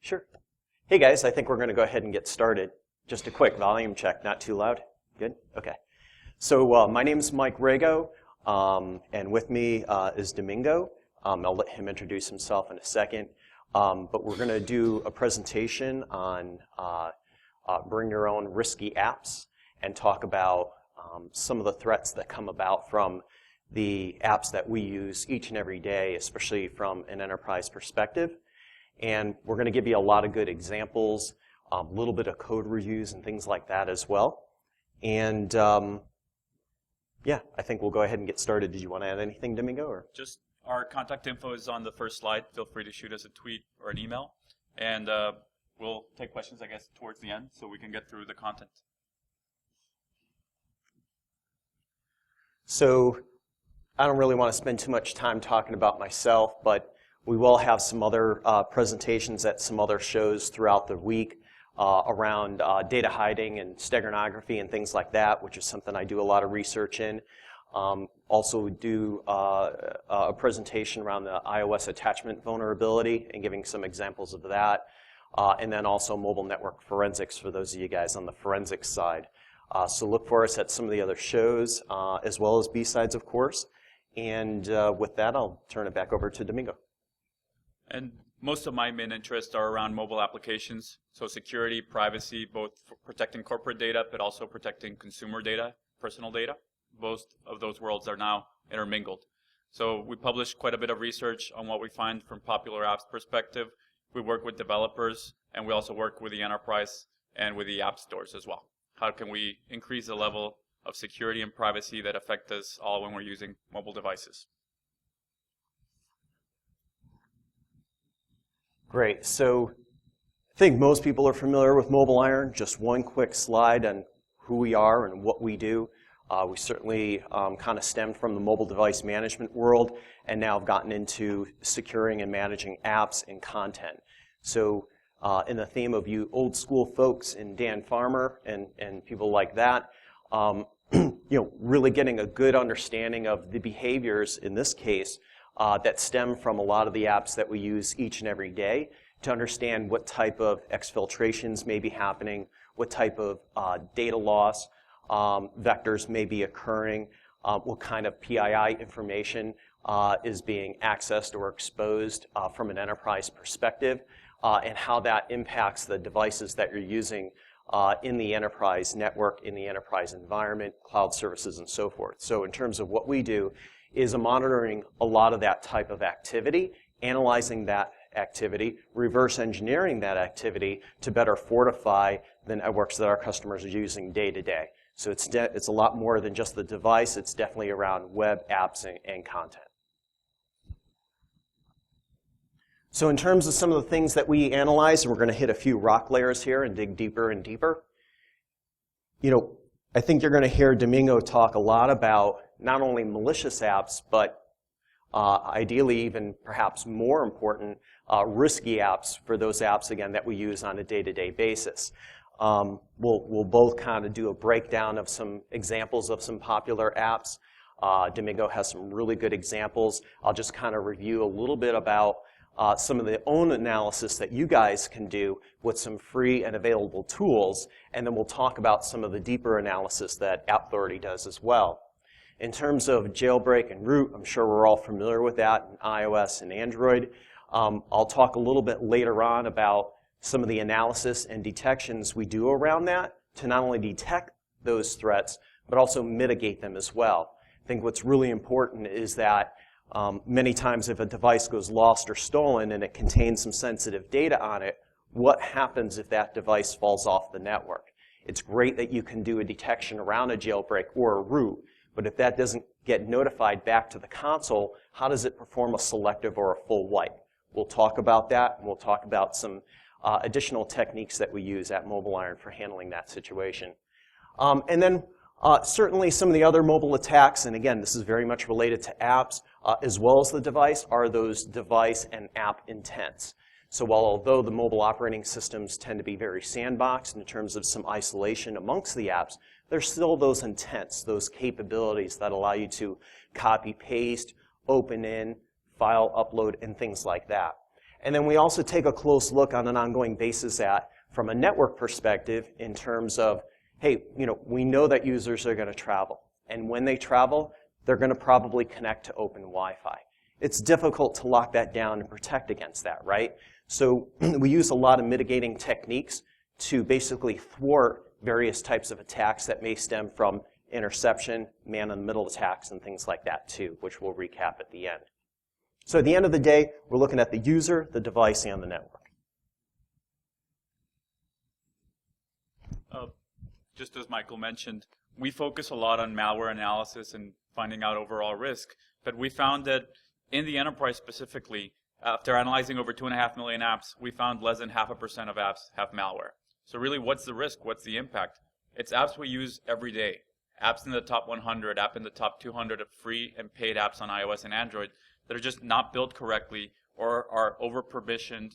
Sure. Hey guys, I think we're going to go ahead and get started. Just a quick volume check, not too loud. Good? Okay. So my name is Mike Raggo, and with me is Domingo. I'll let him introduce himself in a second. But we're going to do a presentation on bring your own risky apps and talk about some of the threats that come about from the apps that we use each and every day, especially from an enterprise perspective. And we're going to give you a lot of good examples, a little bit of code reviews and things like that as well. And yeah, I think we'll go ahead and get started. Did you want to add anything, Domingo? Or? Just our contact info is on the first slide. Feel free to shoot us a tweet or an email. And we'll take questions, I guess, towards the end so we can get through the content. So I don't really want to spend too much time talking about myself, but we will have some other presentations at some other shows throughout the week around data hiding and steganography and things like that, which is something I do a lot of research in. Also do a presentation around the iOS attachment vulnerability and giving some examples of that. And then also mobile network forensics for those of you guys on the forensics side. So look for us at some of the other shows, as well as B-sides, of course. And with that, I'll turn it back over to Domingo. And most of my main interests are around mobile applications. So security, privacy, both for protecting corporate data, but also protecting consumer data, personal data. Both of those worlds are now intermingled. So we publish quite a bit of research on what we find from popular apps perspective. We work with developers, and we also work with the enterprise and with the app stores as well. How can we increase the level of security and privacy that affect us all when we're using mobile devices? Great. So I think most people are familiar with Mobile Iron. Just one quick slide on who we are and what we do. We certainly kind of stemmed from the mobile device management world and now have gotten into securing and managing apps and content. So in the theme of you old school folks and Dan Farmer and people like that, really getting a good understanding of the behaviors in this case that stem from a lot of the apps that we use each and every day to understand what type of exfiltrations may be happening, what type of data loss vectors may be occurring, what kind of PII information is being accessed or exposed from an enterprise perspective, and how that impacts the devices that you're using in the enterprise network, in the enterprise environment, cloud services, and so forth. So in terms of what we do is monitoring a lot of that type of activity, analyzing that activity, reverse engineering that activity to better fortify the networks that our customers are using day to day. So it's a lot more than just the device. It's definitely around web, apps, and content. So in terms of some of the things that we analyze, and we're going to hit a few rock layers here and dig deeper and deeper. I think you're going to hear Domingo talk a lot about not only malicious apps, but ideally even perhaps more important, risky apps for those apps, again, that we use on a day-to-day basis. We'll both kind of do a breakdown of some examples of some popular apps. Domingo has some really good examples. I'll just kind of review a little bit about some of the own analysis that you guys can do with some free and available tools, and then we'll talk about some of the deeper analysis that App Authority does as well. In terms of jailbreak and root, I'm sure we're all familiar with that in iOS and Android. I'll talk a little bit later on about some of the analysis and detections we do around that to not only detect those threats, but also mitigate them as well. I think what's really important is that many times if a device goes lost or stolen and it contains some sensitive data on it, what happens if that device falls off the network? It's great that you can do a detection around a jailbreak or a root, but if that doesn't get notified back to the console, how does it perform a selective or a full wipe? We'll talk about that, and we'll talk about some additional techniques that we use at Mobile Iron for handling that situation. And then certainly some of the other mobile attacks, and again, this is very much related to apps, as well as the device, are those device and app intents. So although the mobile operating systems tend to be very sandboxed in terms of some isolation amongst the apps, there's still those intents, those capabilities that allow you to copy, paste, open in, file upload, and things like that. And then we also take a close look on an ongoing basis at, from a network perspective, in terms of, hey, we know that users are going to travel. And when they travel, they're going to probably connect to open Wi-Fi. It's difficult to lock that down and protect against that, right? So we use a lot of mitigating techniques to basically thwart various types of attacks that may stem from interception, man-in-the-middle attacks, and things like that too, which we'll recap at the end. So at the end of the day, we're looking at the user, the device, and the network. Just as Michael mentioned, we focus a lot on malware analysis and finding out overall risk, but we found that in the enterprise specifically, after analyzing over 2.5 million apps, we found less than 0.5% of apps have malware. So really, what's the risk? What's the impact? It's apps we use every day. Apps in the top 100, app in the top 200 of free and paid apps on iOS and Android that are just not built correctly or are over-provisioned,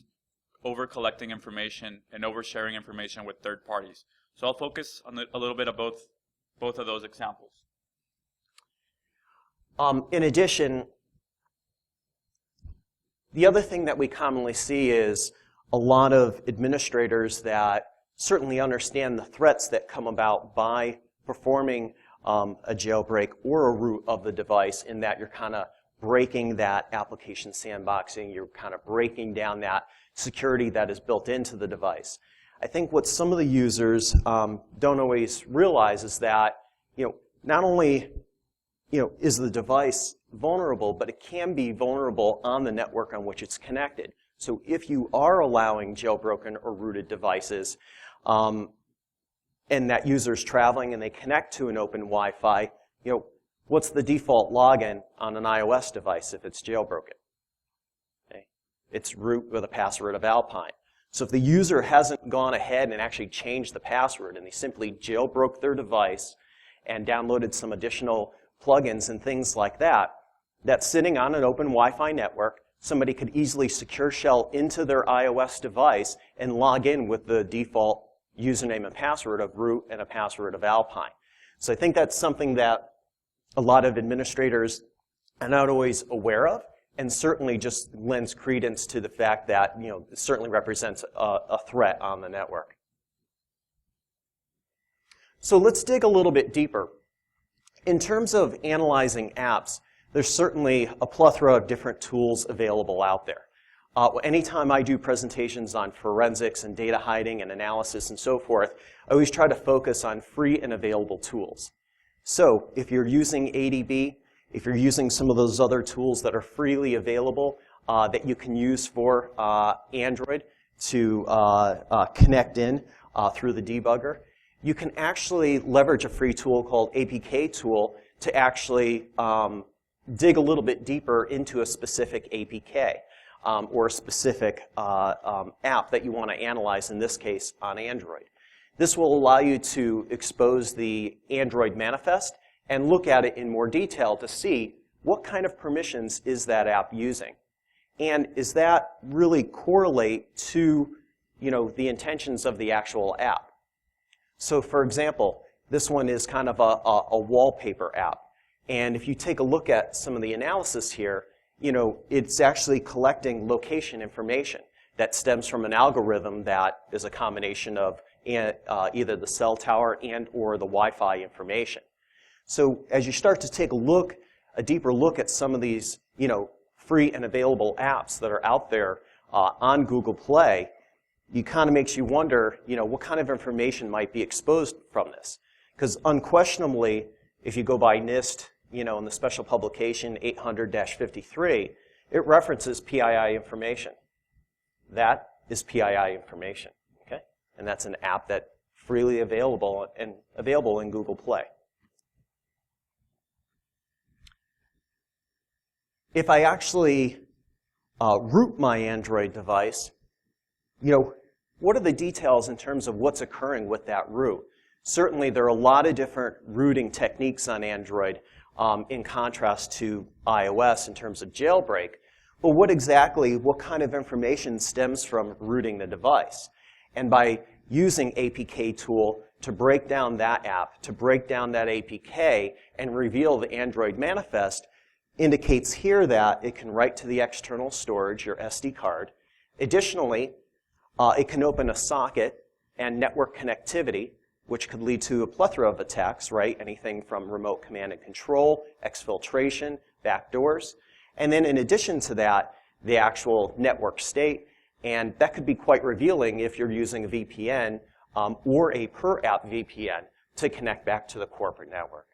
over-collecting information, and over-sharing information with third parties. So I'll focus on a little bit of both of those examples. In addition, the other thing that we commonly see is a lot of administrators that certainly understand the threats that come about by performing a jailbreak or a root of the device, in that you're kind of breaking that application sandboxing, you're kind of breaking down that security that is built into the device. I think what some of the users don't always realize is that, not only is the device vulnerable, but it can be vulnerable on the network on which it's connected. So if you are allowing jailbroken or rooted devices, and that user's traveling and they connect to an open Wi-Fi, what's the default login on an iOS device if it's jailbroken? Okay. It's root with a password of Alpine. So if the user hasn't gone ahead and actually changed the password, and they simply jailbroke their device and downloaded some additional plugins and things like that, that's sitting on an open Wi-Fi network, somebody could easily secure shell into their iOS device and log in with the default username and password of root and a password of Alpine. So I think that's something that a lot of administrators are not always aware of, and certainly just lends credence to the fact that it certainly represents a threat on the network. So let's dig a little bit deeper. In terms of analyzing apps, there's certainly a plethora of different tools available out there. Anytime I do presentations on forensics and data hiding and analysis and so forth, I always try to focus on free and available tools. So if you're using ADB, if you're using some of those other tools that are freely available that you can use for Android to connect in through the debugger, you can actually leverage a free tool called APK tool to actually dig a little bit deeper into a specific APK or a specific app that you want to analyze, in this case on Android. This will allow you to expose the Android manifest and look at it in more detail to see what kind of permissions is that app using. And is that really correlate to the intentions of the actual app? So for example, this one is kind of a wallpaper app. And if you take a look at some of the analysis here, it's actually collecting location information that stems from an algorithm that is a combination of either the cell tower and or the Wi-Fi information. So as you start to take a deeper look at some of these, free and available apps that are out there on Google Play, it kind of makes you wonder, what kind of information might be exposed from this? Because unquestionably, if you go by NIST, in the special publication 800-53, it references PII information. That is PII information, okay? And that's an app that's freely available and available in Google Play. If I actually root my Android device, what are the details in terms of what's occurring with that root? Certainly, there are a lot of different rooting techniques on Android in contrast to iOS in terms of jailbreak. But what kind of information stems from rooting the device? And by using APK tool to break down that app, to break down that APK and reveal the Android manifest, indicates here that it can write to the external storage, your SD card, Additionally, it can open a socket and network connectivity, which could lead to a plethora of attacks, right? Anything from remote command and control, exfiltration, backdoors. And then in addition to that, the actual network state. And that could be quite revealing if you're using a VPN or a per-app VPN to connect back to the corporate network.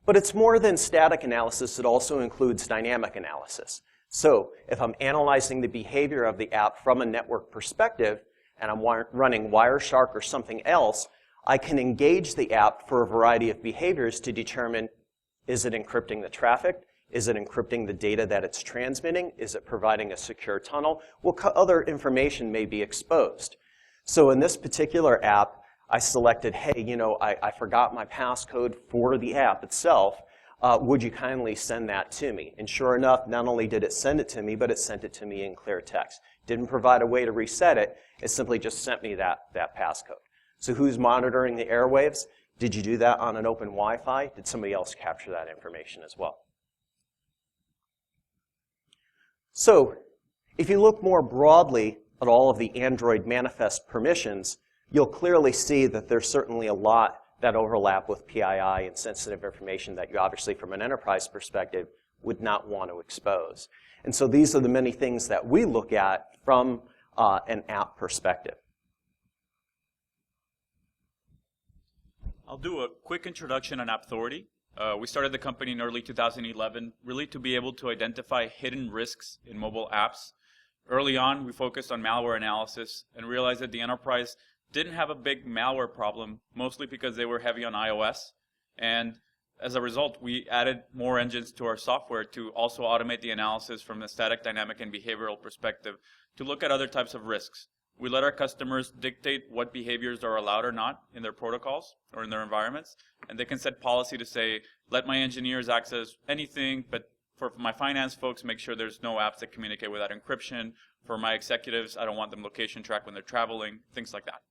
But it's more than static analysis. It also includes dynamic analysis. So if I'm analyzing the behavior of the app from a network perspective, and I'm running Wireshark or something else, I can engage the app for a variety of behaviors to determine, is it encrypting the traffic? Is it encrypting the data that it's transmitting? Is it providing a secure tunnel? What other information may be exposed? So in this particular app, I selected, hey, I forgot my passcode for the app itself. Would you kindly send that to me? And sure enough, not only did it send it to me, but it sent it to me in clear text. Didn't provide a way to reset it. It simply just sent me that passcode. So who's monitoring the airwaves? Did you do that on an open Wi-Fi? Did somebody else capture that information as well? So if you look more broadly at all of the Android manifest permissions, you'll clearly see that there's certainly a lot that overlap with PII and sensitive information that you obviously from an enterprise perspective would not want to expose. And so these are the many things that we look at from an app perspective. I'll do a quick introduction on App Authority. We started the company in early 2011, really to be able to identify hidden risks in mobile apps. Early on, we focused on malware analysis and realized that the enterprise didn't have a big malware problem, mostly because they were heavy on iOS. And as a result, we added more engines to our software to also automate the analysis from a static, dynamic, and behavioral perspective to look at other types of risks. We let our customers dictate what behaviors are allowed or not in their protocols or in their environments, and they can set policy to say, let my engineers access anything, but for my finance folks, make sure there's no apps that communicate without encryption. For my executives, I don't want them location tracked when they're traveling, things like that.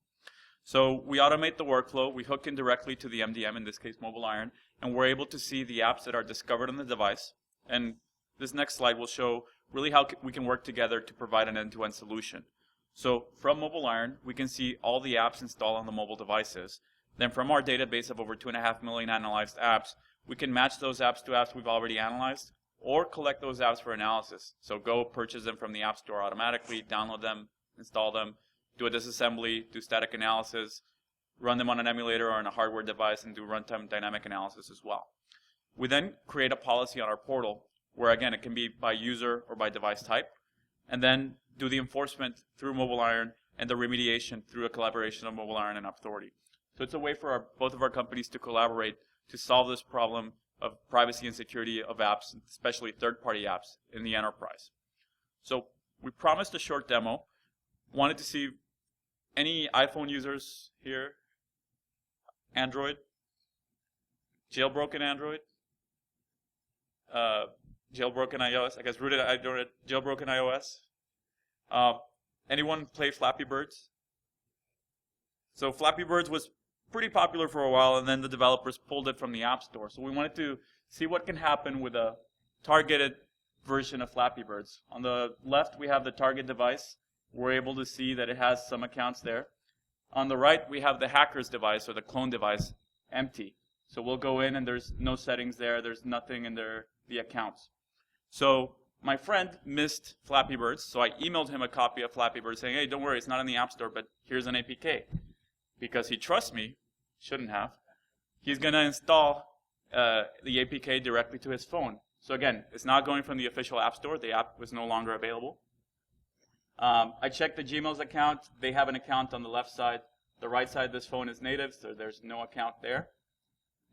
So we automate the workflow, we hook in directly to the MDM, in this case Mobile Iron, and we're able to see the apps that are discovered on the device. And this next slide will show really how we can work together to provide an end-to-end solution. So from Mobile Iron, we can see all the apps installed on the mobile devices. Then from our database of over 2.5 million analyzed apps, we can match those apps to apps we've already analyzed or collect those apps for analysis. So go purchase them from the App Store automatically, download them, install them, do a disassembly, do static analysis, run them on an emulator or on a hardware device, and do runtime dynamic analysis as well. We then create a policy on our portal where, again, it can be by user or by device type, and then do the enforcement through Mobile Iron and the remediation through a collaboration of Mobile Iron and App Authority. So it's a way for both of our companies to collaborate to solve this problem of privacy and security of apps, especially third-party apps in the enterprise. So we promised a short demo. Wanted to see any iPhone users here? Android? Jailbroken Android? Jailbroken iOS? I guess rooted Android, jailbroken iOS? Anyone play Flappy Birds? So Flappy Birds was pretty popular for a while, and then the developers pulled it from the App Store. So we wanted to see what can happen with a targeted version of Flappy Birds. On the left, we have the target device. We're able to see that it has some accounts there. On the right, we have the hacker's device or the clone device empty. So we'll go in and there's no settings there. There's nothing in the accounts. So my friend missed Flappy Birds, so I emailed him a copy of Flappy Birds saying, hey, don't worry, it's not in the App Store, but here's an APK. Because he trusts me, shouldn't have, he's going to install the APK directly to his phone. So again, it's not going from the official App Store. The app was no longer available. I checked the Gmail's account. They have an account on the left side. The right side of this phone is native, so there's no account there.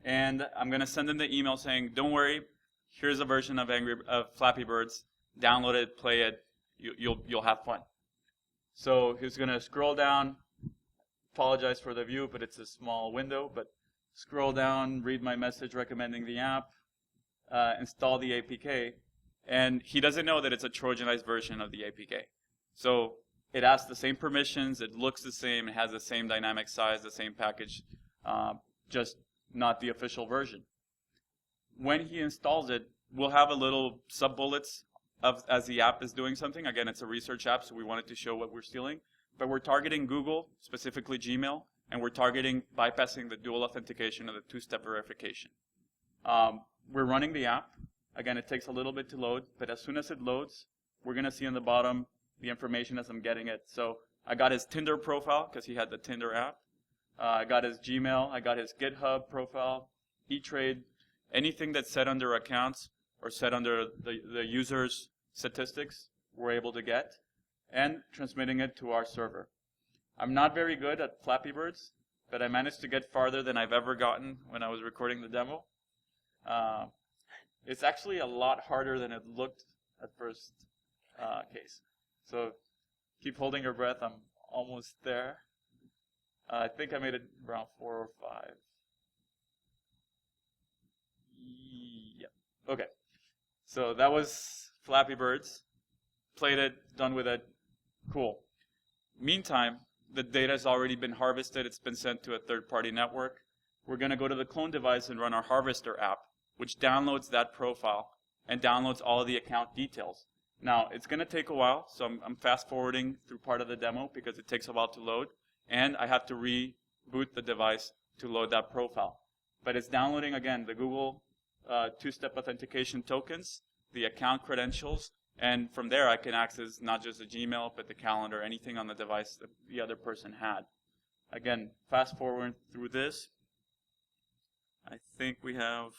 And I'm going to send him the email saying, don't worry, here's a version of Flappy Birds. Download it, play it, you'll have fun. So he's going to scroll down. Apologize for the view, but it's a small window. But scroll down, read my message recommending the app, install the APK, and he doesn't know that it's a Trojanized version of the APK. So it asks the same permissions, it looks the same, it has the same dynamic size, the same package, just not the official version. When he installs it, we'll have a little sub-bullets as the app is doing something. Again, it's a research app, so we wanted to show what we're stealing. But we're targeting Google, specifically Gmail, and we're targeting bypassing the dual authentication and the two-step verification. We're running the app. Again, it takes a little bit to load, but as soon as it loads, we're going to see on the bottom the information as I'm getting it. So I got his Tinder profile because he had the Tinder app. I got his Gmail. I got his GitHub profile, E-Trade, anything that's set under accounts or set under the user's statistics we're able to get, and transmitting it to our server. I'm not very good at Flappy Birds, but I managed to get farther than I've ever gotten when I was recording the demo. It's actually a lot harder than it looked at first case. So keep holding your breath. I'm almost there. I think I made it around 4 or 5. Yep. Okay. So that was Flappy Birds. Played it, done with it. Cool. Meantime, the data has already been harvested. It's been sent to a third-party network. We're going to go to the clone device and run our Harvester app, which downloads that profile and downloads all of the account details. Now, it's going to take a while, so I'm fast-forwarding through part of the demo because it takes a while to load, and I have to reboot the device to load that profile. But it's downloading, again, the Google two-step authentication tokens, the account credentials, and from there I can access not just the Gmail, but the calendar, anything on the device that the other person had. Again, fast-forward through this. I think we have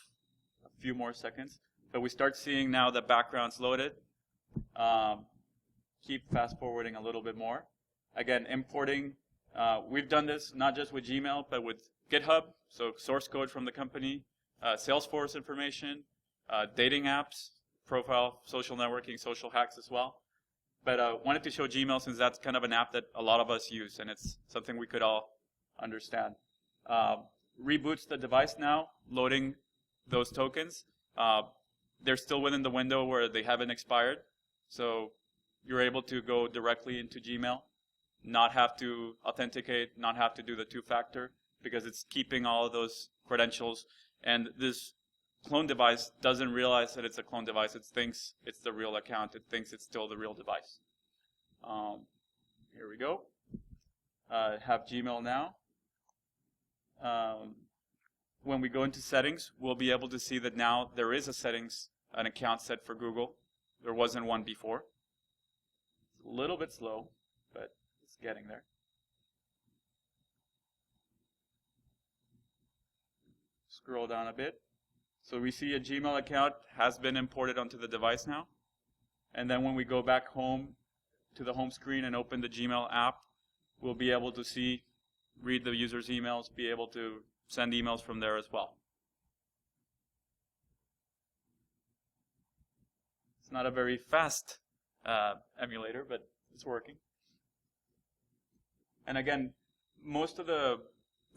a few more seconds, but we start seeing now the background's loaded. Keep fast-forwarding a little bit more. Again, importing. We've done this not just with Gmail, but with GitHub, so source code from the company, Salesforce information, dating apps, profile, social networking, social hacks as well. But wanted to show Gmail since that's kind of an app that a lot of us use, and it's something we could all understand. Reboots the device now, loading those tokens. They're still within the window where they haven't expired, so you're able to go directly into Gmail, not have to authenticate, not have to do the two-factor, because it's keeping all of those credentials. And this clone device doesn't realize that it's a clone device. It thinks it's the real account. It thinks it's still the real device. Here we go. Have Gmail now. When we go into settings, we'll be able to see that now there is an account set for Google. There wasn't one before. It's a little bit slow, but it's getting there. Scroll down a bit. So we see a Gmail account has been imported onto the device now. And then when we go back home to the home screen and open the Gmail app, we'll be able to see, read the user's emails, be able to send emails from there as well. It's not a very fast emulator, but it's working. And again, most of the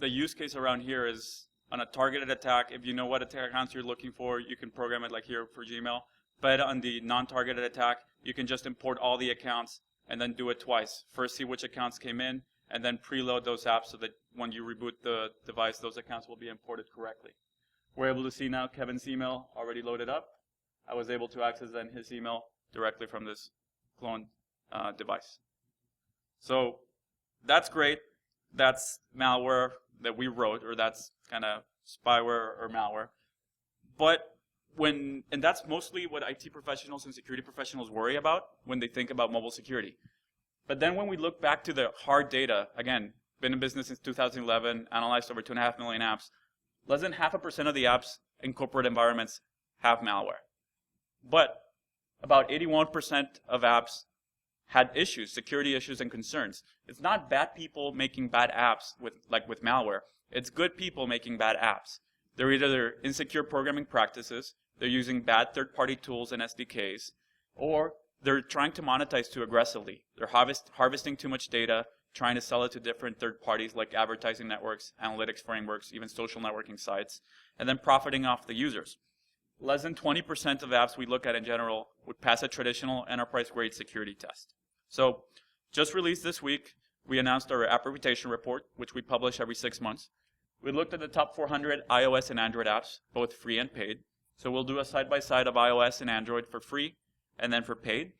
use case around here is on a targeted attack. If you know what attack accounts you're looking for, you can program it like here for Gmail. But on the non-targeted attack, you can just import all the accounts and then do it twice. First see which accounts came in, and then preload those apps so that when you reboot the device, those accounts will be imported correctly. We're able to see now Kevin's email already loaded up. I was able to access then his email directly from this cloned device. So that's great. That's malware that we wrote, or that's kind of spyware or malware. And that's mostly what IT professionals and security professionals worry about when they think about mobile security. But then when we look back to the hard data, again, been in business since 2011, analyzed over 2.5 million apps, less than 0.5% of the apps in corporate environments have malware. But about 81% of apps had issues, security issues and concerns. It's not bad people making bad apps with malware. It's good people making bad apps. They're either insecure programming practices, they're using bad third-party tools and SDKs, or they're trying to monetize too aggressively. They're harvesting too much data, trying to sell it to different third parties like advertising networks, analytics frameworks, even social networking sites, and then profiting off the users. Less than 20% of apps we look at in general would pass a traditional enterprise-grade security test. So just released this week, we announced our app reputation report, which we publish every 6 months. We looked at the top 400 iOS and Android apps, both free and paid. So we'll do a side-by-side of iOS and Android for free, and then for paid.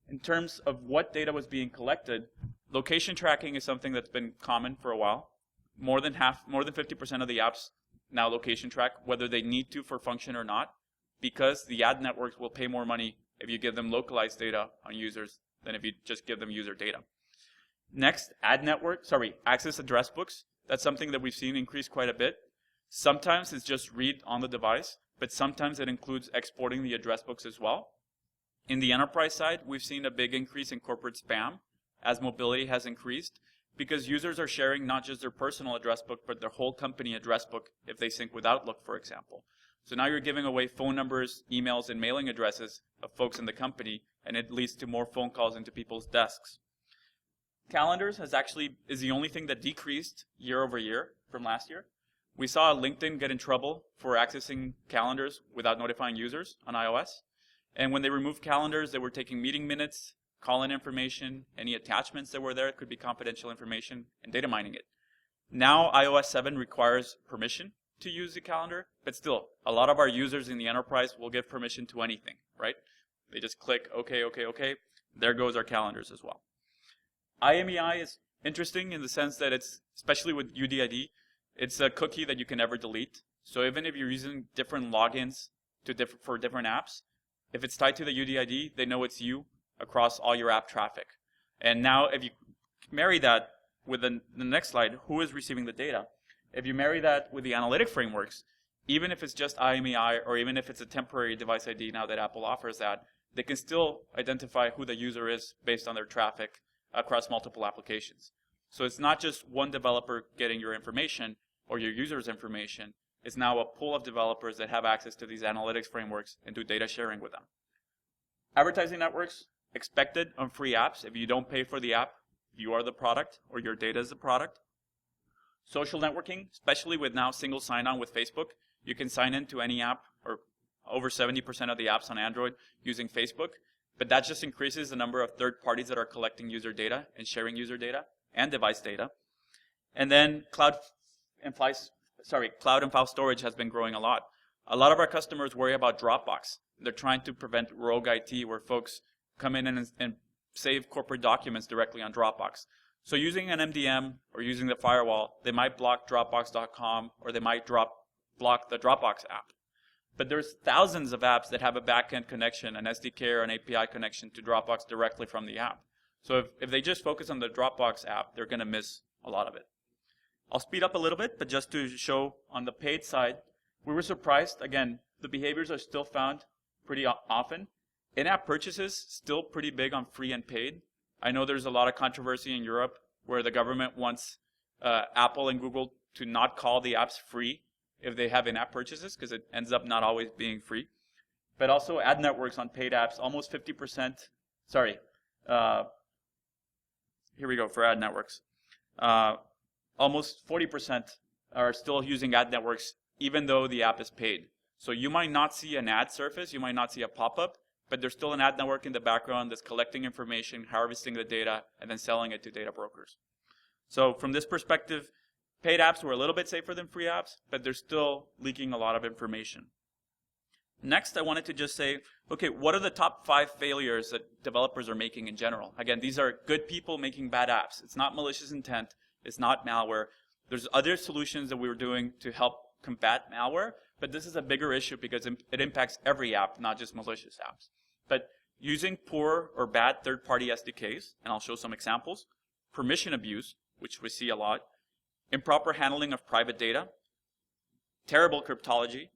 In terms of what data was being collected, location tracking is something that's been common for a while. More than 50% of the apps now location track, whether they need to for function or not, because the ad networks will pay more money if you give them localized data on users than if you just give them user data. Next, access address books. That's something that we've seen increase quite a bit. Sometimes it's just read on the device, but sometimes it includes exporting the address books as well. In the enterprise side, we've seen a big increase in corporate spam as mobility has increased, because users are sharing not just their personal address book, but their whole company address book if they sync with Outlook, for example. So now you're giving away phone numbers, emails, and mailing addresses of folks in the company, and it leads to more phone calls into people's desks. Calendars is the only thing that decreased year over year from last year. We saw LinkedIn get in trouble for accessing calendars without notifying users on iOS. And when they removed calendars, they were taking meeting minutes, call-in information, any attachments that were there, it could be confidential information, and data mining it. Now iOS 7 requires permission to use the calendar, but still, a lot of our users in the enterprise will give permission to anything, right? They just click OK, OK, OK. There goes our calendars as well. IMEI is interesting in the sense that it's, especially with UDID, it's a cookie that you can never delete. So even if you're using different logins for different apps, if it's tied to the UDID, they know it's you across all your app traffic. And now if you marry that with the next slide, who is receiving the data? If you marry that with the analytic frameworks, even if it's just IMEI or even if it's a temporary device ID now that Apple offers that, they can still identify who the user is based on their traffic across multiple applications. So it's not just one developer getting your information or your user's information. It's now a pool of developers that have access to these analytics frameworks and do data sharing with them. Advertising networks, expected on free apps. If you don't pay for the app, you are the product or your data is the product. Social networking, especially with now single sign-on with Facebook. You can sign into any app, or over 70% of the apps on Android using Facebook. But that just increases the number of third parties that are collecting user data and sharing user data and device data. And then cloud and file storage has been growing a lot. A lot of our customers worry about Dropbox. They're trying to prevent rogue IT where folks come in and save corporate documents directly on Dropbox. So using an MDM or using the firewall, they might block Dropbox.com or they might block the Dropbox app. But there's thousands of apps that have a backend connection, an SDK or an API connection to Dropbox directly from the app. So if they just focus on the Dropbox app, they're going to miss a lot of it. I'll speed up a little bit, but just to show on the paid side, we were surprised. Again, the behaviors are still found pretty often. In-app purchases, still pretty big on free and paid. I know there's a lot of controversy in Europe where the government wants Apple and Google to not call the apps free if they have in-app purchases, because it ends up not always being free. But also ad networks on paid apps, almost 50%. Sorry. Here we go for ad networks. Almost 40% are still using ad networks even though the app is paid. So you might not see an ad surface, you might not see a pop-up, but there's still an ad network in the background that's collecting information, harvesting the data, and then selling it to data brokers. So from this perspective, paid apps were a little bit safer than free apps, but they're still leaking a lot of information. Next, I wanted to just say, okay, what are the top 5 failures that developers are making in general? Again, these are good people making bad apps. It's not malicious intent. It's not malware. There's other solutions that we were doing to help combat malware, but this is a bigger issue because it impacts every app, not just malicious apps. But using poor or bad third-party SDKs, and I'll show some examples, permission abuse, which we see a lot, improper handling of private data, terrible cryptography,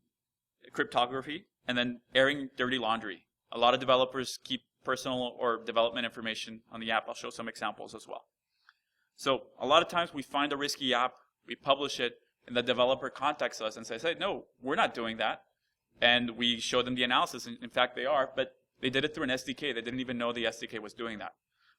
and then airing dirty laundry. A lot of developers keep personal or development information on the app. I'll show some examples as well. So a lot of times we find a risky app, we publish it, and the developer contacts us and says, hey, no, we're not doing that. And we show them the analysis. In fact, they are, but they did it through an SDK. They didn't even know the SDK was doing that.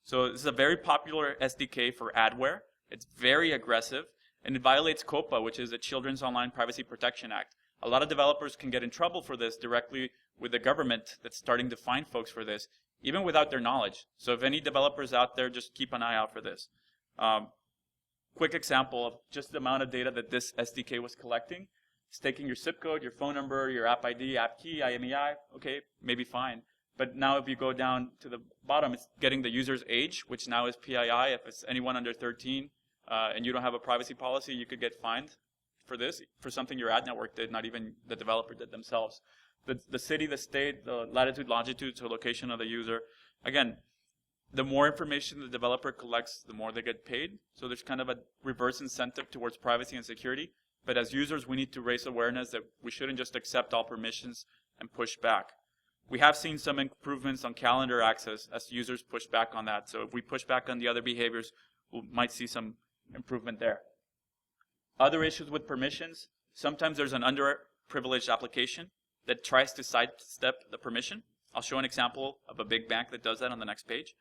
So this is a very popular SDK for adware. It's very aggressive, and it violates COPPA, which is the Children's Online Privacy Protection Act. A lot of developers can get in trouble for this directly with the government that's starting to fine folks for this, even without their knowledge. So if any developers out there, just keep an eye out for this. Quick example of just the amount of data that this SDK was collecting. It's taking your zip code, your phone number, your app ID, app key, IMEI. Okay, maybe fine. But now if you go down to the bottom, it's getting the user's age, which now is PII. If it's anyone under 13 and you don't have a privacy policy, you could get fined for this, for something your ad network did, not even the developer did themselves. The city, the state, the latitude, longitude, so location of the user. Again, the more information the developer collects, the more they get paid. So there's kind of a reverse incentive towards privacy and security. But as users, we need to raise awareness that we shouldn't just accept all permissions and push back. We have seen some improvements on calendar access as users push back on that. So if we push back on the other behaviors, we might see some improvement there. Other issues with permissions, sometimes there's an underprivileged application that tries to sidestep the permission. I'll show an example of a big bank that does that on the next page.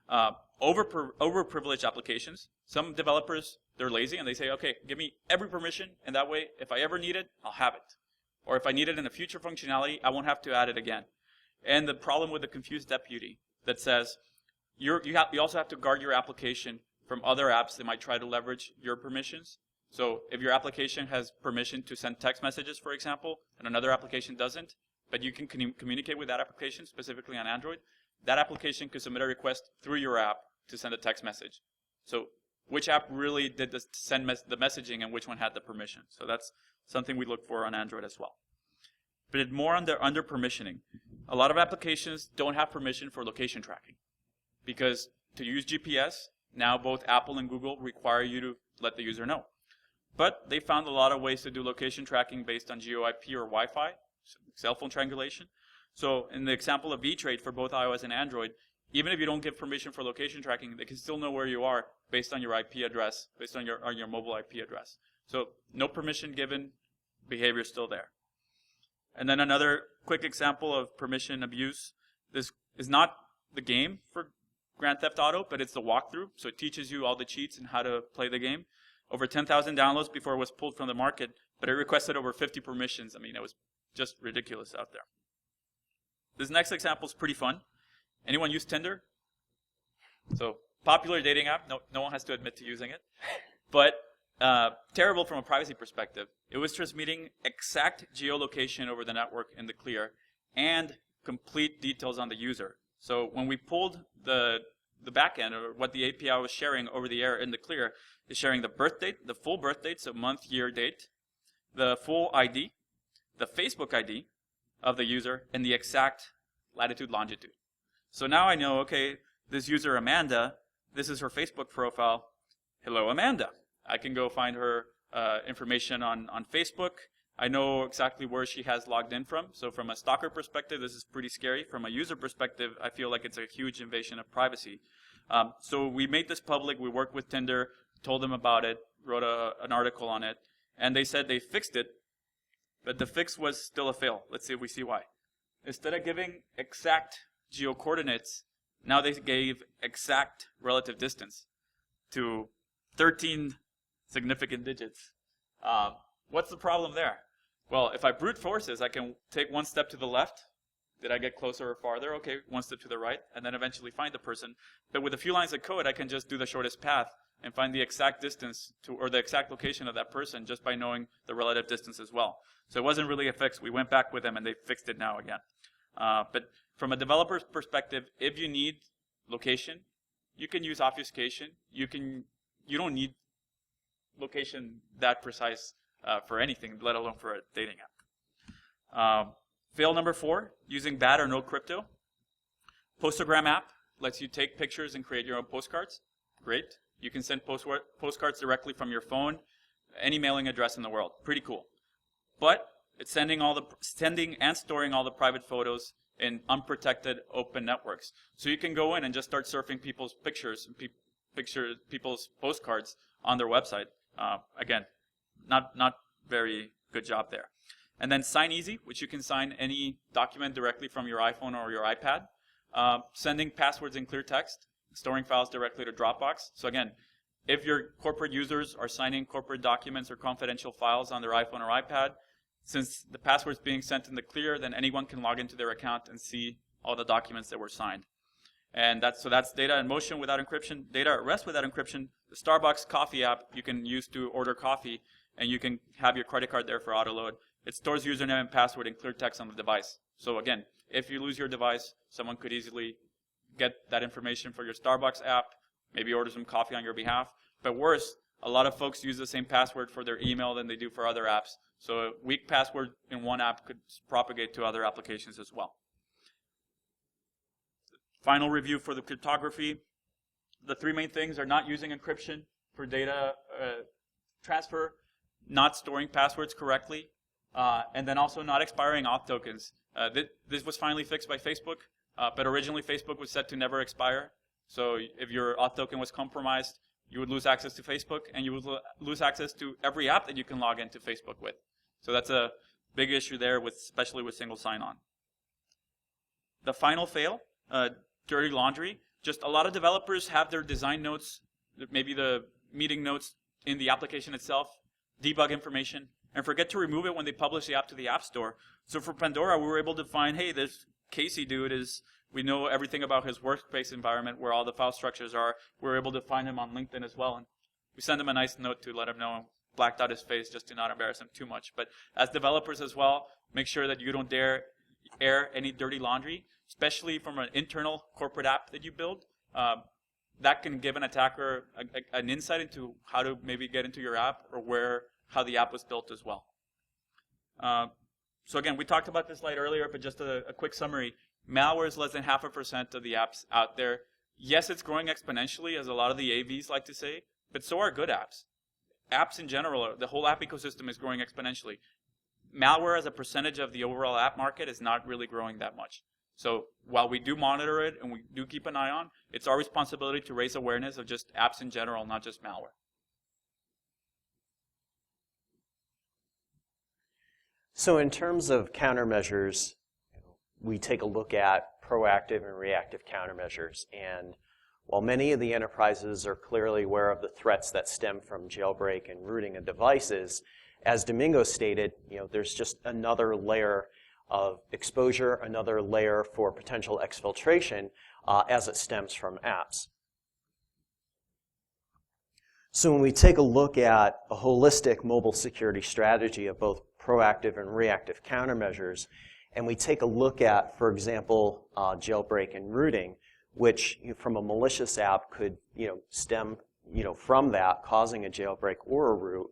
Overprivileged applications, some developers, they're lazy and they say, okay, give me every permission, and that way, if I ever need it, I'll have it. Or if I need it in a future functionality, I won't have to add it again. And the problem with the confused deputy that says, you also have to guard your application from other apps that might try to leverage your permissions. So if your application has permission to send text messages, for example, and another application doesn't, but you can communicate with that application, specifically on Android, that application could submit a request through your app to send a text message. So which app really did send the messaging and which one had the permission? So that's something we look for on Android as well. But more on the under permissioning. A lot of applications don't have permission for location tracking because to use GPS, now both Apple and Google require you to let the user know. But they found a lot of ways to do location tracking based on GeoIP or Wi-Fi, cell phone triangulation. So in the example of VTrade for both iOS and Android, even if you don't give permission for location tracking, they can still know where you are based on your IP address, based on your mobile IP address. So no permission given, behavior still there. And then another quick example of permission abuse. This is not the game for Grand Theft Auto, but it's the walkthrough. So it teaches you all the cheats and how to play the game. Over 10,000 downloads before it was pulled from the market, but it requested over 50 permissions. I mean, it was just ridiculous out there. This next example is pretty fun. Anyone use Tinder? So popular dating app. No one has to admit to using it. But terrible from a privacy perspective. It was transmitting exact geolocation over the network in the clear and complete details on the user. So when we pulled the backend, or what the API was sharing over the air in the clear, is sharing the birth date, the full birth date, so month, year, date, the full ID, the Facebook ID of the user, and the exact latitude, longitude. So now I know, okay, this user Amanda, this is her Facebook profile. Hello, Amanda. I can go find her information on Facebook. I know exactly where she has logged in from. So from a stalker perspective, this is pretty scary. From a user perspective, I feel like it's a huge invasion of privacy. So we made this public. We worked with Tinder, told them about it, wrote an article on it, and they said they fixed it, but the fix was still a fail. Let's see if we see why. Instead of giving exact geo-coordinates, now they gave exact relative distance to 13 significant digits. What's the problem there? Well, if I brute force this, I can take one step to the left. Did I get closer or farther? Okay, one step to the right, and then eventually find the person. But with a few lines of code, I can just do the shortest path and find the exact distance to, or the exact location of that person just by knowing the relative distance as well. So it wasn't really a fix. We went back with them and they fixed it now again. But from a developer's perspective, if you need location, you can use obfuscation. You don't need location that precise for anything, let alone for a dating app. Fail number 4, using bad or no crypto. Postogram app lets you take pictures and create your own postcards. Great. You can send postcards directly from your phone, any mailing address in the world. Pretty cool. But it's sending and storing all the private photos in unprotected open networks. So you can go in and just start surfing people's pictures and people's postcards on their website. Again, not very good job there. And then Sign Easy, which you can sign any document directly from your iPhone or your iPad. Sending passwords in clear text, storing files directly to Dropbox. So again, if your corporate users are signing corporate documents or confidential files on their iPhone or iPad, since the password's being sent in the clear, then anyone can log into their account and see all the documents that were signed. And that's data in motion without encryption, data at rest without encryption. The Starbucks coffee app you can use to order coffee and you can have your credit card there for auto load. It stores username and password in clear text on the device. So again, if you lose your device, someone could easily get that information for your Starbucks app, maybe order some coffee on your behalf. But worse, a lot of folks use the same password for their email than they do for other apps. So a weak password in one app could propagate to other applications as well. Final review for the cryptography. The three main things are not using encryption for data transfer, not storing passwords correctly, and then also not expiring auth tokens. This was finally fixed by Facebook, but originally Facebook was set to never expire. So if your auth token was compromised, you would lose access to Facebook, and you would lose access to every app that you can log into Facebook with. So that's a big issue there, especially with single sign-on. The final fail, dirty laundry. Just a lot of developers have their design notes, maybe the meeting notes in the application itself, debug information, and forget to remove it when they publish the app to the App Store. So for Pandora, we were able to find, hey, this Casey dude we know everything about his workspace environment, where all the file structures are. We were able to find him on LinkedIn as well, and we sent him a nice note to let him know, and blacked out his face just to not embarrass him too much. But as developers as well, make sure that you don't dare air any dirty laundry, especially from an internal corporate app that you build. That can give an attacker an insight into how to maybe get into your app, or how the app was built as well. So again, we talked about this slide earlier, but just a quick summary. Malware is less than 0.5% of the apps out there. Yes, it's growing exponentially, as a lot of the AVs like to say, but so are good apps. Apps in general, the whole app ecosystem is growing exponentially. Malware as a percentage of the overall app market is not really growing that much. So while we do monitor it and we do keep an eye on, it's our responsibility to raise awareness of just apps in general, not just malware. So in terms of countermeasures, we take a look at proactive and reactive countermeasures. And while many of the enterprises are clearly aware of the threats that stem from jailbreak and rooting of devices, as Domingo stated, there's just another layer of exposure, another layer for potential exfiltration as it stems from apps. So when we take a look at a holistic mobile security strategy of both proactive and reactive countermeasures, and we take a look at, for example, jailbreak and rooting, which from a malicious app could stem from that, causing a jailbreak or a root.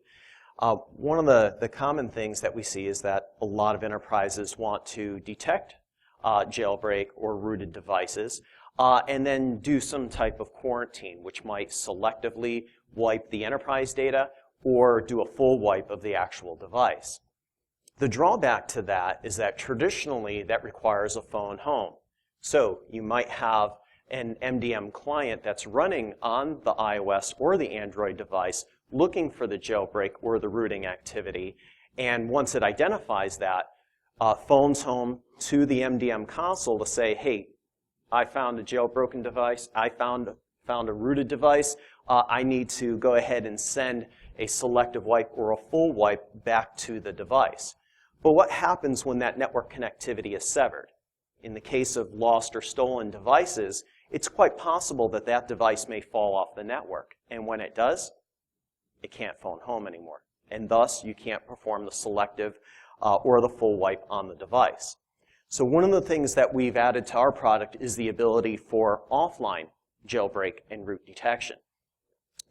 One of the common things that we see is that a lot of enterprises want to detect jailbreak or rooted devices and then do some type of quarantine, which might selectively wipe the enterprise data or do a full wipe of the actual device. The drawback to that is that traditionally that requires a phone home. So you might have an MDM client that's running on the iOS or the Android device looking for the jailbreak or the rooting activity, and once it identifies that, phones home to the MDM console to say, hey, I found a jailbroken device, I found a rooted device, I need to go ahead and send a selective wipe or a full wipe back to the device. But what happens when that network connectivity is severed? In the case of lost or stolen devices, it's quite possible that that device may fall off the network. And when it does, it can't phone home anymore. And thus, you can't perform the selective or the full wipe on the device. So one of the things that we've added to our product is the ability for offline jailbreak and root detection.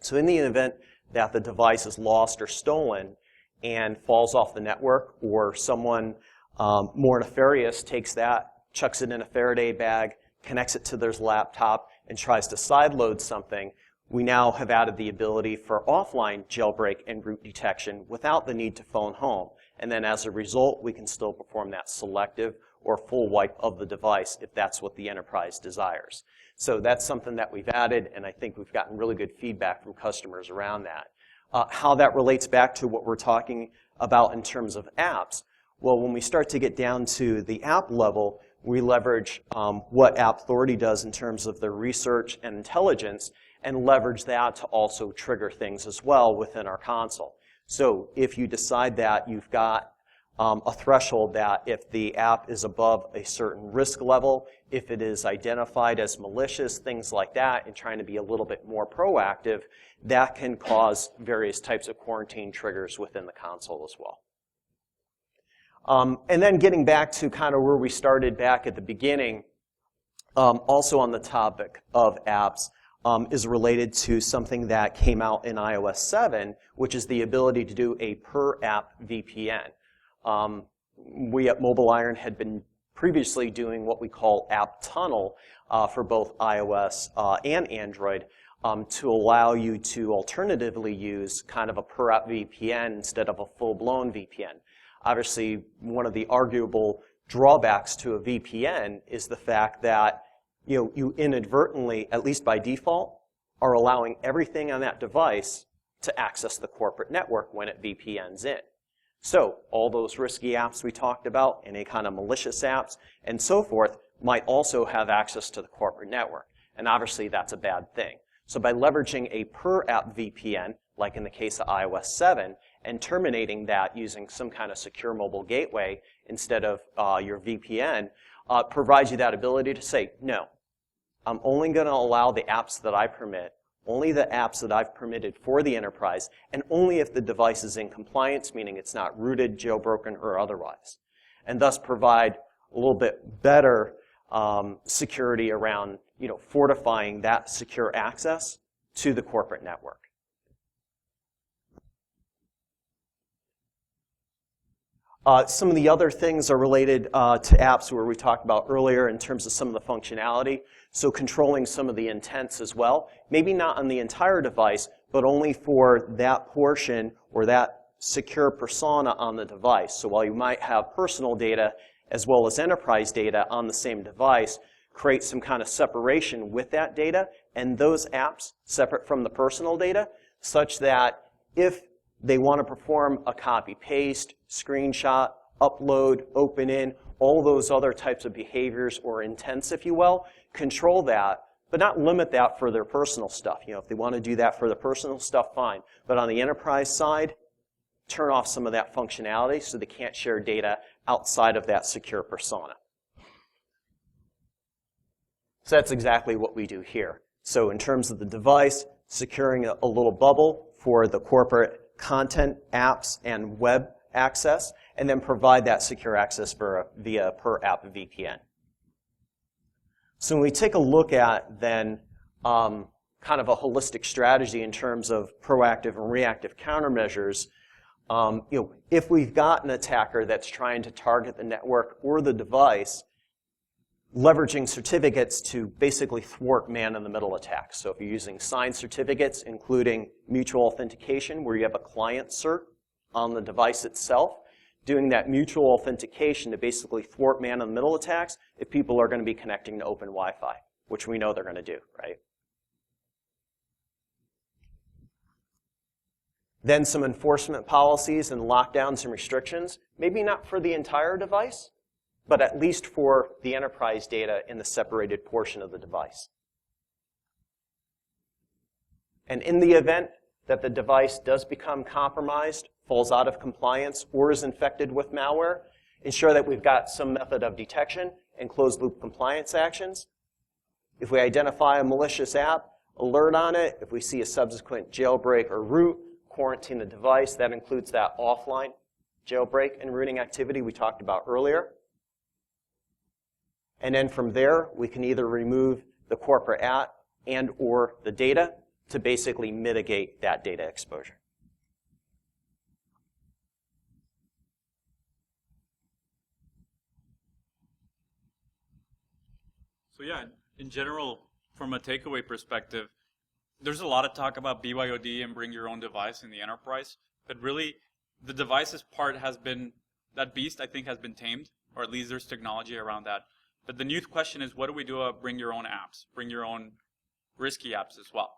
So in the event that the device is lost or stolen and falls off the network, or someone more nefarious takes that, chucks it in a Faraday bag, connects it to their laptop, and tries to sideload something, we now have added the ability for offline jailbreak and root detection without the need to phone home. And then as a result, we can still perform that selective or full wipe of the device if that's what the enterprise desires. So that's something that we've added, and I think we've gotten really good feedback from customers around that. How that relates back to what we're talking about in terms of apps. Well, when we start to get down to the app level, we leverage what App Authority does in terms of their research and intelligence, and leverage that to also trigger things as well within our console. So if you decide that you've got a threshold that if the app is above a certain risk level, if it is identified as malicious, things like that, and trying to be a little bit more proactive, that can cause various types of quarantine triggers within the console as well. And then getting back to kind of where we started back at the beginning, also on the topic of apps, is related to something that came out in iOS 7, which is the ability to do a per-app VPN. We at Mobile Iron had been previously doing what we call App Tunnel for both iOS and Android to allow you to alternatively use kind of a per-app VPN instead of a full-blown VPN. Obviously, one of the arguable drawbacks to a VPN is the fact that you inadvertently, at least by default, are allowing everything on that device to access the corporate network when it VPNs in. So all those risky apps we talked about, any kind of malicious apps, and so forth, might also have access to the corporate network. And obviously, that's a bad thing. So by leveraging a per-app VPN, like in the case of iOS 7, and terminating that using some kind of secure mobile gateway instead of your VPN, provides you that ability to say, no, I'm only going to allow the apps that I permit, only the apps that I've permitted for the enterprise, and only if the device is in compliance, meaning it's not rooted, jailbroken, or otherwise. And thus provide a little bit better security around fortifying that secure access to the corporate network. Some of the other things are related to apps where we talked about earlier in terms of some of the functionality. So controlling some of the intents as well. Maybe not on the entire device, but only for that portion or that secure persona on the device. So while you might have personal data as well as enterprise data on the same device, create some kind of separation with that data and those apps separate from the personal data such that if they want to perform a copy-paste, screenshot, upload, open in, all those other types of behaviors or intents, if you will, control that, but not limit that for their personal stuff. If they want to do that for their personal stuff, fine. But on the enterprise side, turn off some of that functionality so they can't share data outside of that secure persona. So that's exactly what we do here. So in terms of the device, securing a little bubble for the corporate content, apps, and web access, and then provide that secure access via per-app VPN. So when we take a look at then kind of a holistic strategy in terms of proactive and reactive countermeasures, if we've got an attacker that's trying to target the network or the device, leveraging certificates to basically thwart man-in-the-middle attacks. So if you're using signed certificates, including mutual authentication, where you have a client cert on the device itself, doing that mutual authentication to basically thwart man-in-the-middle attacks if people are going to be connecting to open Wi-Fi, which we know they're going to do, right? Then some enforcement policies and lockdowns and restrictions, maybe not for the entire device, but at least for the enterprise data in the separated portion of the device. And in the event that the device does become compromised, falls out of compliance, or is infected with malware, ensure that we've got some method of detection and closed-loop compliance actions. If we identify a malicious app, alert on it. If we see a subsequent jailbreak or root, quarantine the device. That includes that offline jailbreak and rooting activity we talked about earlier. And then from there, we can either remove the corporate app and or the data to basically mitigate that data exposure. So yeah, in general, from a takeaway perspective, there's a lot of talk about BYOD and bring your own device in the enterprise, but really the devices part has been, that beast I think has been tamed, or at least there's technology around that. But the new question is, what do we do about bring your own apps, bring your own risky apps as well?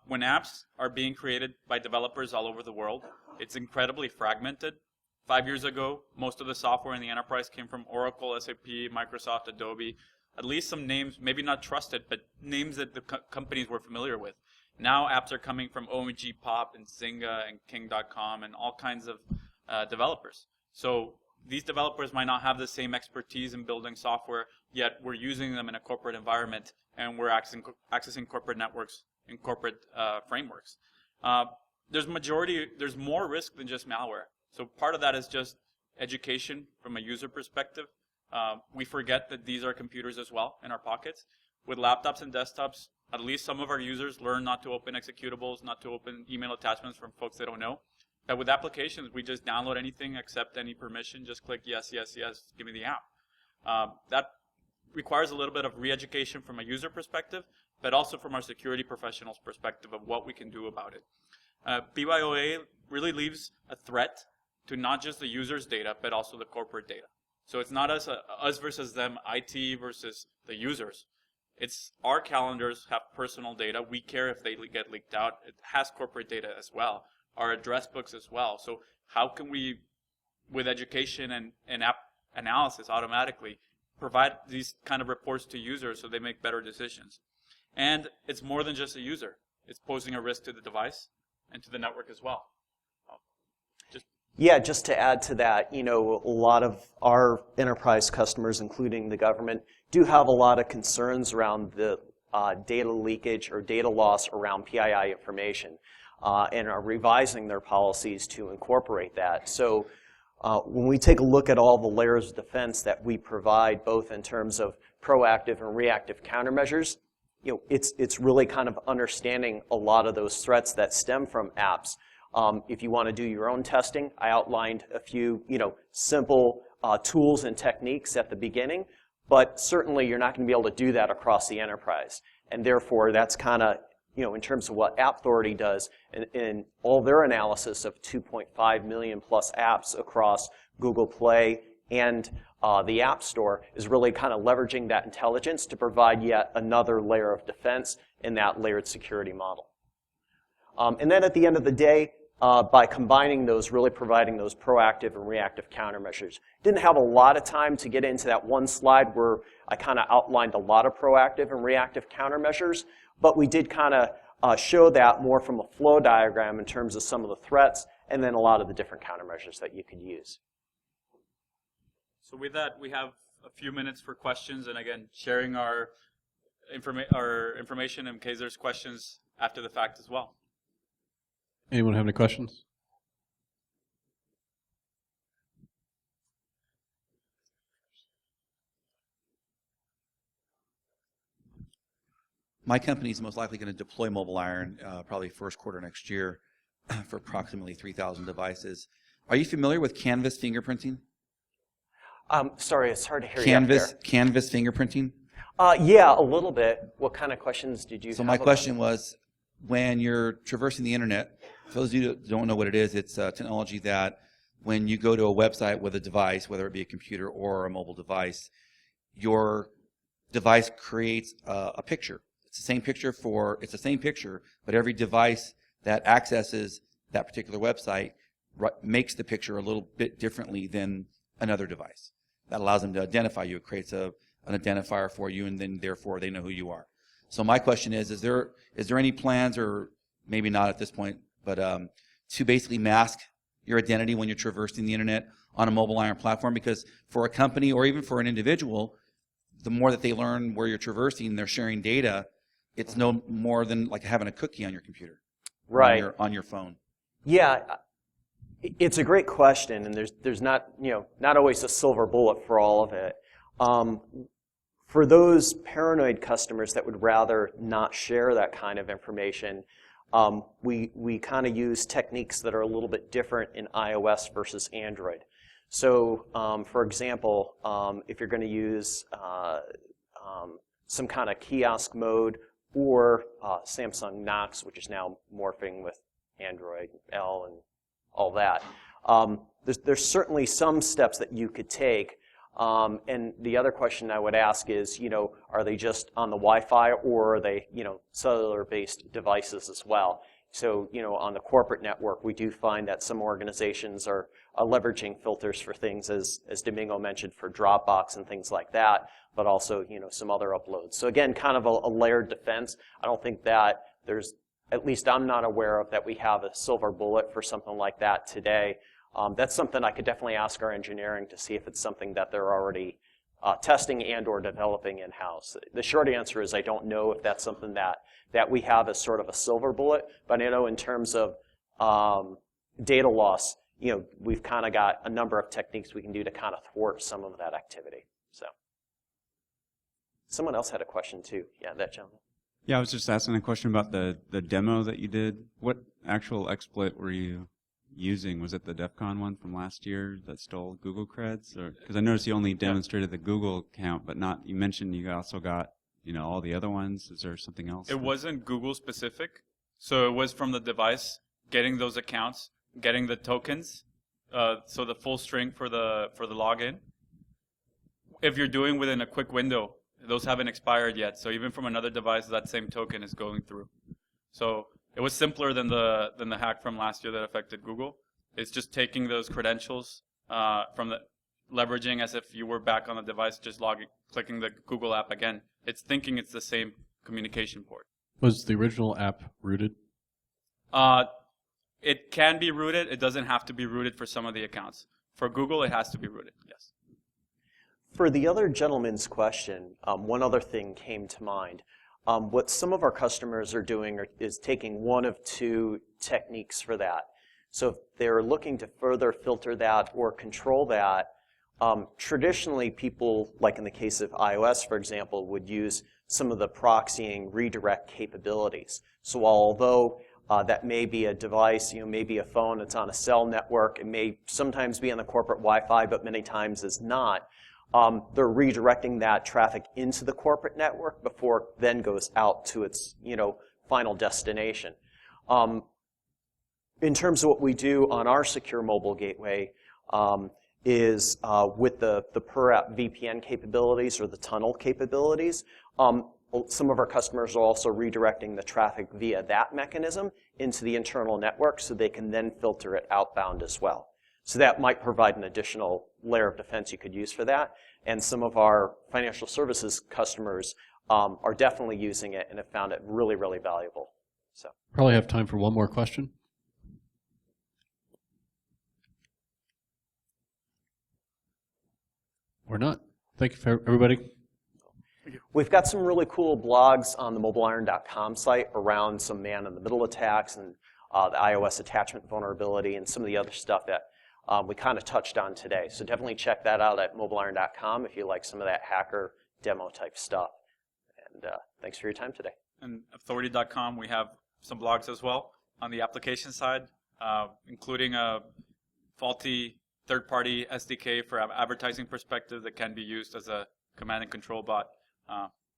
When apps are being created by developers all over the world, it's incredibly fragmented. 5 years ago, most of the software in the enterprise came from Oracle, SAP, Microsoft, Adobe, at least some names, maybe not trusted, but names that the companies were familiar with. Now apps are coming from OMG Pop and Zynga and King.com and all kinds of developers. So these developers might not have the same expertise in building software, yet we're using them in a corporate environment, and we're accessing corporate networks in corporate frameworks. There's more risk than just malware. So part of that is just education from a user perspective. We forget that these are computers as well in our pockets. With laptops and desktops, at least some of our users learn not to open executables, not to open email attachments from folks they don't know. But with applications, we just download anything, accept any permission, just click yes, yes, yes, give me the app. That requires a little bit of re-education from a user perspective, but also from our security professionals' perspective of what we can do about it. bg08 really leaves a threat to not just the user's data, but also the corporate data. So it's not us versus them, IT versus the users. It's our calendars have personal data. We care if they get leaked out. It has corporate data as well, our address books as well. So how can we, with education and app analysis automatically, provide these kind of reports to users so they make better decisions? And it's more than just a user. It's posing a risk to the device and to the network as well. Yeah, just to add to that, a lot of our enterprise customers, including the government, do have a lot of concerns around the data leakage or data loss around PII information, and are revising their policies to incorporate that. So when we take a look at all the layers of defense that we provide, both in terms of proactive and reactive countermeasures, it's really kind of understanding a lot of those threats that stem from apps. If you want to do your own testing, I outlined a few, simple tools and techniques at the beginning, but certainly you're not going to be able to do that across the enterprise. And therefore, that's kind of, in terms of what App Authority does in all their analysis of 2.5 million plus apps across Google Play and the App Store, is really kind of leveraging that intelligence to provide yet another layer of defense in that layered security model. And then at the end of the day, by combining those, really providing those proactive and reactive countermeasures. Didn't have a lot of time to get into that one slide where I kind of outlined a lot of proactive and reactive countermeasures, but we did kind of show that more from a flow diagram in terms of some of the threats and then a lot of the different countermeasures that you could use. So with that, we have a few minutes for questions, and again, sharing our information in case there's questions after the fact as well. Anyone have any questions? My company is most likely going to deploy MobileIron probably first quarter next year for approximately 3,000 devices. Are you familiar with Canvas fingerprinting? Sorry, it's hard to hear you up there. Canvas fingerprinting? Yeah, a little bit. What kind of questions did you have? So my question was, when you're traversing the internet, for those of you that don't know what it is, it's a technology that when you go to a website with a device, whether it be a computer or a mobile device, your device creates a picture. It's the same picture, but every device that accesses that particular website makes the picture a little bit differently than another device. That allows them to identify you. It creates an identifier for you, and then therefore they know who you are. So my question is there any plans, or maybe not at this point, but to basically mask your identity when you're traversing the internet on a MobileIron platform? Because for a company or even for an individual, the more that they learn where you're traversing, they're sharing data, it's no more than like having a cookie on your computer, right, on your phone. Yeah, it's a great question, and there's not always a silver bullet for all of it. For those paranoid customers that would rather not share that kind of information, we kind of use techniques that are a little bit different in iOS versus Android. So, for example, if you're going to use some kind of kiosk mode or Samsung Knox, which is now morphing with Android L and all that, there's certainly some steps that you could take. And the other question I would ask is, are they just on the Wi-Fi, or are they, cellular-based devices as well? So, on the corporate network, we do find that some organizations are leveraging filters for things, as Domingo mentioned, for Dropbox and things like that, but also, some other uploads. So again, kind of a layered defense. I don't think that there's, at least I'm not aware of, that we have a silver bullet for something like that today. That's something I could definitely ask our engineering to see if it's something that they're already testing and or developing in-house. The short answer is I don't know if that's something that we have as sort of a silver bullet, but I know in terms of data loss, we've kind of got a number of techniques we can do to kind of thwart some of that activity. So, someone else had a question too. Yeah, that gentleman. Yeah, I was just asking a question about the demo that you did. What actual exploit were you using? Was it the DEF CON one from last year that stole Google creds? Because I noticed you only demonstrated the Google account, but not. You mentioned you also got all the other ones. Is there something else? It wasn't Google specific, so it was from the device, getting those accounts, getting the tokens, so the full string for the login. If you're doing within a quick window, those haven't expired yet. So even from another device, that same token is going through. So it was simpler than the hack from last year that affected Google. It's just taking those credentials leveraging as if you were back on the device, just clicking the Google app again. It's thinking it's the same communication port. Was the original app rooted? It can be rooted. It doesn't have to be rooted for some of the accounts. For Google, it has to be rooted, yes. For the other gentleman's question, one other thing came to mind. What some of our customers are doing is taking one of two techniques for that. So if they're looking to further filter that or control that, traditionally people, like in the case of iOS, for example, would use some of the proxying redirect capabilities. So although that may be a device, maybe a phone, it's on a cell network, it may sometimes be on the corporate Wi-Fi, but many times is not. They're redirecting that traffic into the corporate network before it then goes out to its final destination. In terms of what we do on our secure mobile gateway is with the per app VPN capabilities or the tunnel capabilities, some of our customers are also redirecting the traffic via that mechanism into the internal network so they can then filter it outbound as well. So that might provide an additional layer of defense you could use for that. And some of our financial services customers are definitely using it and have found it really, really valuable. So Probably have time for one more question. Or not. Thank you, for everybody. we've got some really cool blogs on the mobileiron.com site around some man-in-the-middle attacks and the iOS attachment vulnerability and some of the other stuff that we kind of touched on today. So definitely check that out at mobileiron.com if you like some of that hacker demo type stuff. And thanks for your time today. And authority.com, we have some blogs as well on the application side, including a faulty third-party SDK for advertising perspective that can be used as a command and control bot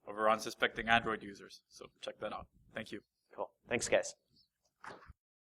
over unsuspecting Android users. So check that out. Thank you. Cool. Thanks, guys.